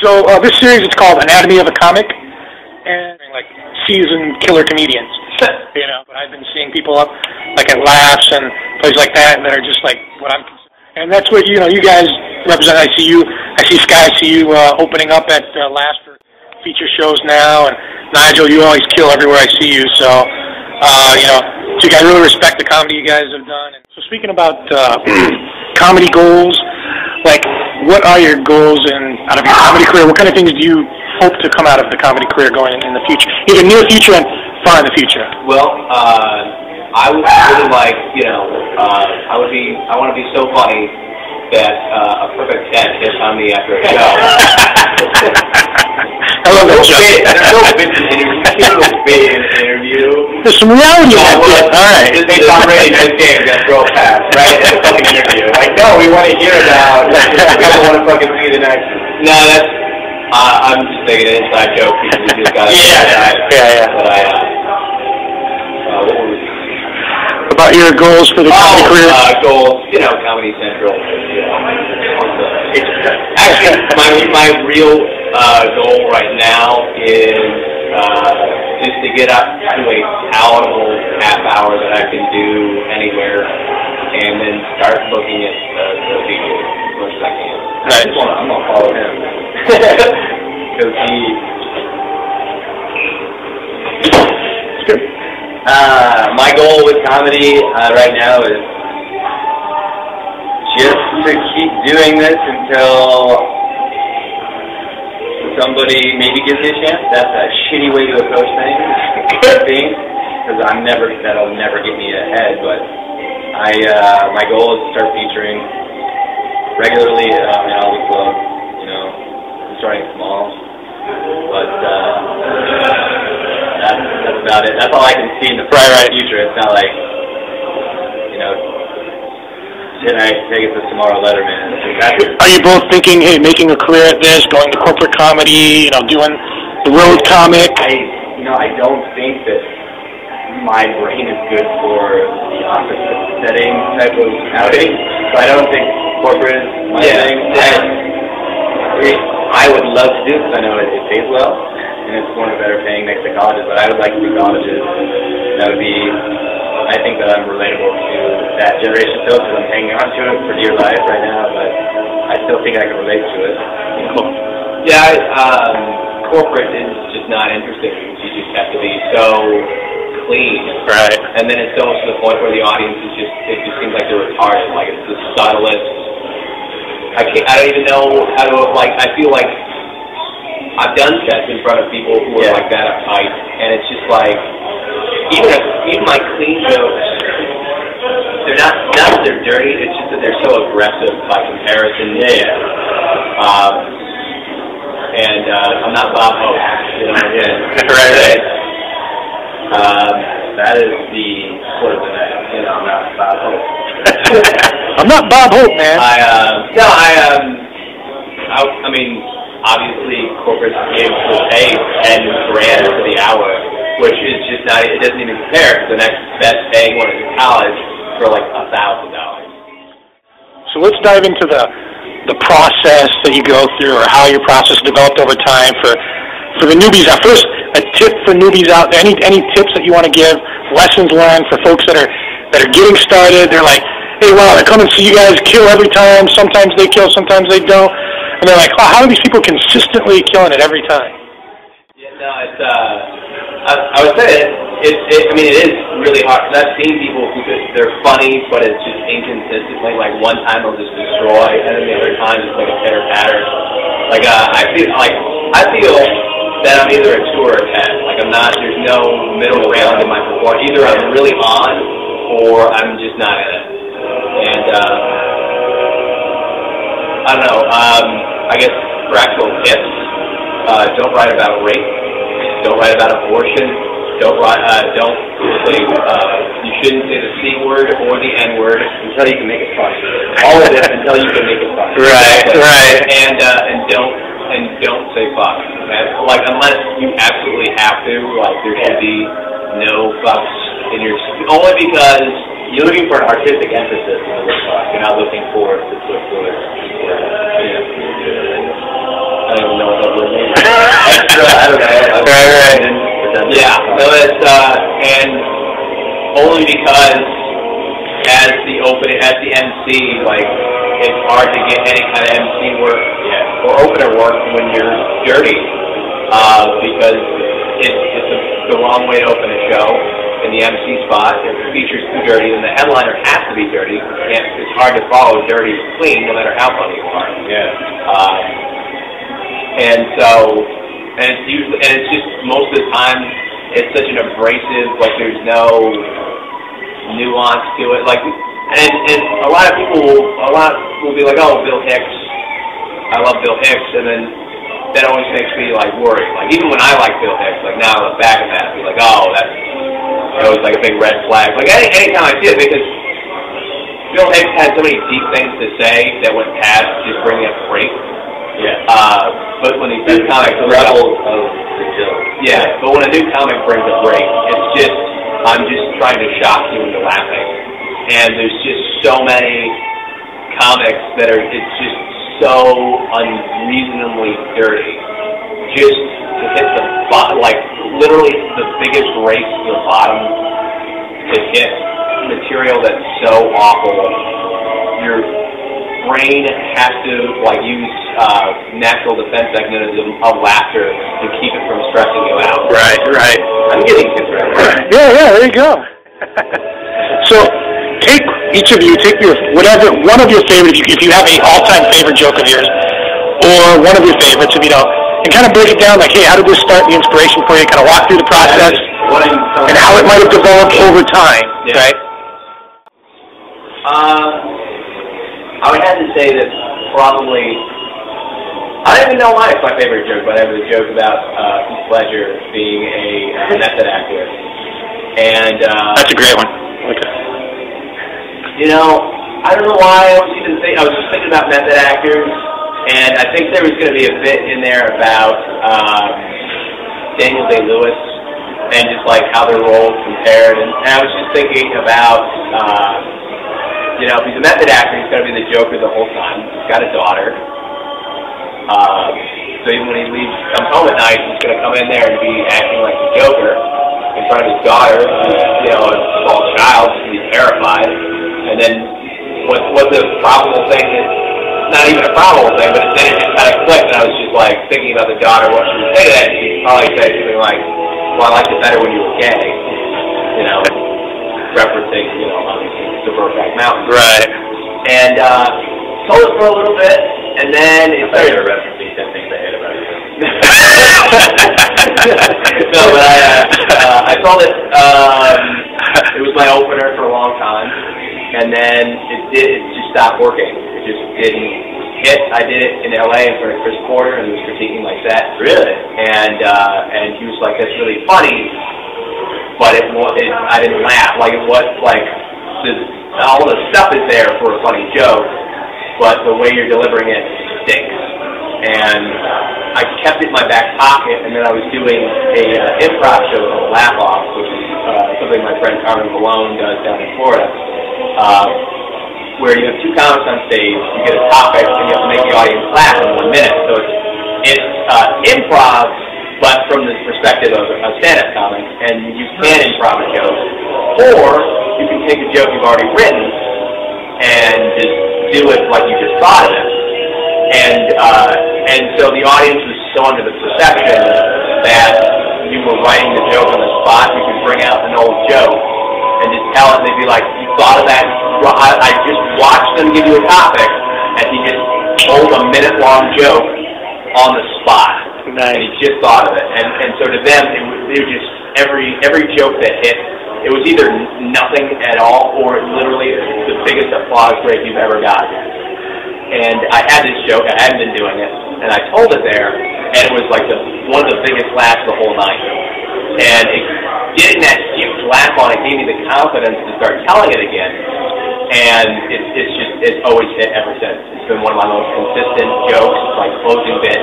So this series is called Anatomy of a Comic, and like seasoned killer comedians. You know, but I've been seeing people up like at Laughs and places like that that are just like what I'm. And that's what you guys represent. I see Sky, I see you opening up at Laughs for feature shows now, and Nigel, you always kill everywhere I see you. So so I really respect the comedy you guys have done. And so speaking about comedy goals, like what are your goals out of your comedy career? What kind of things do you hope to come out of the comedy career going in the future, either near future and far in the future? Well, I would really like, I want to be so funny that a perfect 10 hits on me after a show. I love that show. There's no bit in an interview. There's some reality in that bit. All right. Hey, Tom Brady, good game. We're going to throw a pass, right? It's a fucking interview. Like, no, we want to hear about we don't want to fucking see the next. No, that's, I'm just making an inside joke because we just got Yeah. But what were we about your goals for the comedy career? Goals, Comedy Central. Actually, my real goal right now is just to get up to a palatable half hour that I can do anywhere, and then start looking at the people as much as I can. Nice. I'm gonna follow him because he. It's good. My goal with comedy right now is just to keep doing this until somebody maybe gives me a chance. That's a shitty way to approach things, because that'll never get me ahead. But my goal is to start featuring regularly in all the clubs. I'm starting small, but that's about it. That's all I can see in the future. It's not like, should I take it to tomorrow Letterman? Are you both thinking, hey, making a career at this, going to corporate comedy, doing the road comic? I don't think that my brain is good for the office setting type of outing. So I don't think corporate is my thing. I would love to do it because I know it pays well, and it's one of the better paying next to colleges, but I would like to do colleges. That would be, I think that I'm relatable to that generation still, because I'm hanging on to it for dear life right now, but I still think I can relate to it. Cool. Yeah, corporate is just not interesting. You just have to be so clean. Right. And then it's almost to the point where the audience is it just seems like they're retarded. Like, it's the subtlest. I don't even know how to, I feel like I've done sets in front of people who are like that uptight, and it's just like, even my clean jokes, they're not that they're dirty, it's just that they're so aggressive by comparison. And I'm not Bob Hope, Right. That is the sort of thing I'm not Bob Hope. I'm not Bob Hope, man. I mean, obviously, corporate gigs will pay $10,000 for the hour, which is just not, it doesn't even compare to the next best paying one in college for like $1,000. So let's dive into the process that you go through, or how your process developed over time for the newbies. Now, first, a tip for newbies out there. Any tips that you want to give? Lessons learned for folks that are getting started. They're like, hey, wow, I come and see you guys kill every time. Sometimes they kill, sometimes they don't. And they're like, oh, how are these people consistently killing it every time? Yeah, no, it's I would say it is really hard, because I've seen people who they're funny, but it's just inconsistently. Like, one time they'll just destroy, and then the other time it's like a pitter patter. Like, I feel that I'm either a 2 or a 10. Like, there's no middle ground in my performance. Either I'm really on, or I'm just not in it. And I don't know. I guess practical tips: don't write about rape. Don't write about abortion. You shouldn't say the C word or the N word until you can make it funny. All of this until you can make it funny. Right. And don't say fuck. Like, unless you absolutely have to. Like, there should be no fucks in your. Only because you're looking for an artistic emphasis in the word fuck. You're not looking for the don't even know what that word means. Extra, I don't know. Right. Yeah, no, it's, and only because as the MC, like, it's hard to get any kind of MC work or opener work when you're dirty, because it's the wrong way to open a show in the MC spot. If the feature's too dirty, then the headliner has to be dirty. It's hard to follow dirty clean, no matter how funny you are. And it's just most of the time it's such an abrasive, like there's no nuance to it. Like, and a lot will be like, oh, Bill Hicks, I love Bill Hicks, and then that always makes me like worried. Like even when I like Bill Hicks, like now I look back at that and be like, oh, that's always like a big red flag. Like anytime I see it, because Bill Hicks had so many deep things to say that went past just bringing up break. But when he says comics, the level of the joke. Yeah, but when a new comic brings a break, it's just, I'm just trying to shock you into laughing. And there's just so many comics that are, it's just so unreasonably dirty. Just to hit the bottom, like literally the biggest race to the bottom, to hit material that's so awful, your brain has to like use natural defense mechanism of laughter to keep it from stressing you out. Right. I'm getting kids right now. Yeah, there you go. So take your whatever, one of your favorites, if you have an all-time favorite joke of yours, or one of your favorites, and kind of break it down, like, hey, how did this start the inspiration for you? Kind of walk through the process and how it might have developed over time, right? I would have to say that probably, I don't even know why it's my favorite joke, but I have a joke about Heath Ledger being a method actor. And that's a great one. Okay. You know, I don't know why I was just thinking about method actors, and I think there was going to be a bit in there about Daniel Day-Lewis and just like how their roles compared, and I was just thinking about you know, if he's a method actor, he's going to be the Joker the whole time. He's got a daughter. So even when he comes home at night, he's going to come in there and be acting like the Joker in front of his daughter, who's, you know, a small child, and he's terrified. And then what the probable thing is, not even a probable thing, but then it just kind of clicked, and I was just like thinking about the daughter, what she would say to that, and she'd probably say something like, well, I liked it better when you were gay, you know, referencing, you know, obviously the Brokeback Mountain. Right. And told it for a little bit, and then it started referencing 10 things I hate about you. No, but I told it, it was my opener for a long time, and then it just stopped working. It just didn't hit. I did it in LA in front of Chris Porter, and he was critiquing my set. Really? And he was like, that's really funny, but I didn't laugh. Like, it was like, all the stuff is there for a funny joke, but the way you're delivering it stinks. And I kept it in my back pocket, and then I was doing a improv show called Laugh Off, which is something my friend Carmen Malone does down in Florida, where you have two comics on stage, you get a topic, and you have to make the audience laugh in 1 minute. So it's improv, but from the perspective of a stand-up comic, and you can improv a joke, or you can take a joke you've already written and just do it like you just thought of it. And so the audience was so under the perception that you were writing the joke on the spot. You could bring out an old joke and just tell it, and they'd be like, you thought of that? I just watched them give you a topic, and he just told a minute-long joke on the spot. Nice. And he just thought of it. And so to them, it was just every joke that hit, it was either nothing at all or literally the biggest applause break you've ever gotten. And I had this joke, I hadn't been doing it, and I told it there, and it was like one of the biggest laughs of the whole night. And getting that huge laugh on it gave me the confidence to start telling it again. And it's always hit ever since. It's been one of my most consistent jokes, like closing bit.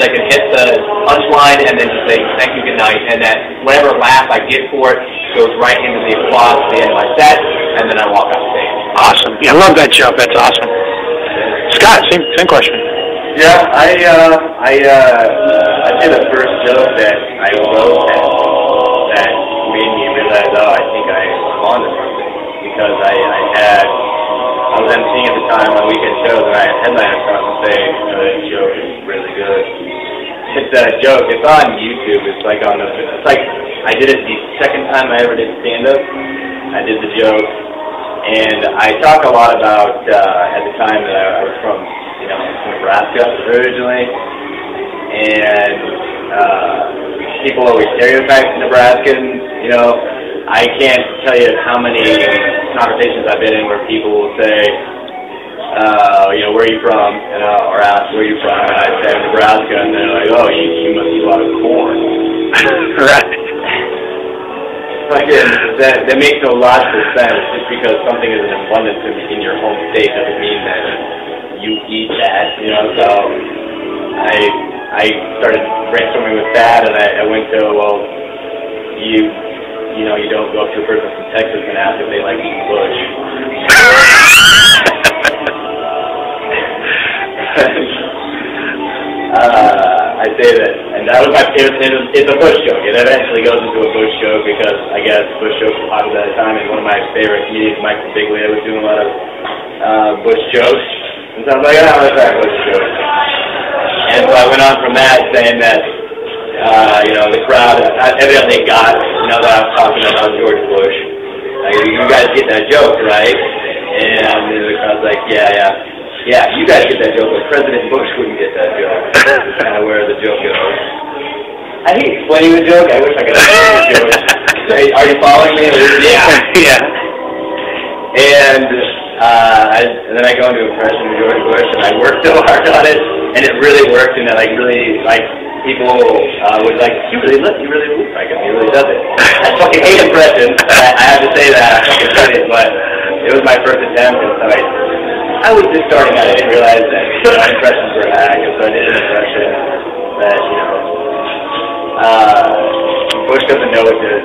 I can hit the punchline and then just say thank you, good night, and that whatever laugh I get for it goes right into the applause at the end of my set, and then I walk off stage. Awesome. Yeah, I love that joke. That's awesome. Scott, same question. Yeah, I'd say the first joke that I wrote that made me realize, I think I'm on to something, because I was emceeing at the time on weekend shows, and I had headliners come up and say, that joke is really good. It's a joke. It's on YouTube. It's like I did it the second time I ever did stand-up. I did the joke, and I talk a lot about at the time that I was from Nebraska originally, and people always stereotype Nebraskans. I can't tell you how many conversations I've been in where people will say, where are you from? Or ask where you're from, and I say I'm Nebraska, and they're like, oh, you must eat a lot of corn. Right. That makes no logical sense. Just because something is in abundance in your home state doesn't mean that you eat that. So I started brainstorming with that, and I went to, you don't go up to a person from Texas and ask if they like eating bush. I say that, and that was my favorite. It's a bush joke. It eventually goes into a bush joke because I guess bush jokes were popular at the time, and one of my favorite comedians, Michael Bigley, was doing a lot of bush jokes, and so I was like, let's try a bush joke. And so I went on from that, saying that the crowd evidently got that I was talking about George Bush. Like, you guys get that joke, right? And the crowd's like, yeah, you guys get that joke, but President Bush wouldn't get that joke. That's kind of where the joke goes. I hate explaining the joke. I wish I could explain the joke. Are you following me? Yeah. And then I go into impression of George Bush, and I worked so hard on it, and it really worked, and people would you really look like him. He really does it. I fucking hate impressions. I have to say that. I fucking hate it, but it was my first attempt, and so I was just starting out. I didn't realize that impressions were a hack, and so I did an impression that Bush doesn't know what to.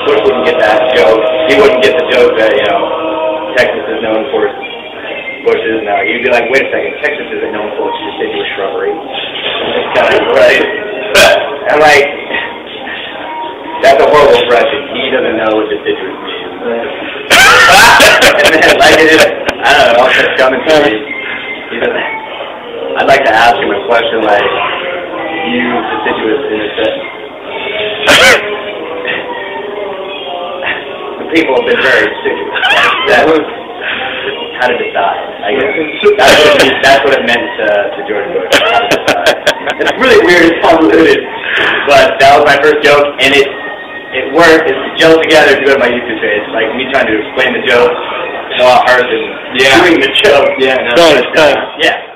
Bush wouldn't get that joke. He wouldn't get the joke that Texas is known for bushes. Now you'd be like, wait a second, Texas isn't known for its deciduous shrubbery. It's kind of right. I'm like, that's a horrible impression. He doesn't know what deciduous means. And then, I don't know, all that's coming to me. I'd like to ask him a question like, use deciduous in a sentence. The people have been very deciduous. That was how to decide, I guess. That's what it meant to George Bush, how to decide. It's really weird and convoluted, but that was my first joke, and it worked. It gelled together to go to my YouTube page. Like, me trying to explain the joke is a lot harder than doing the joke. Yeah, no, yeah.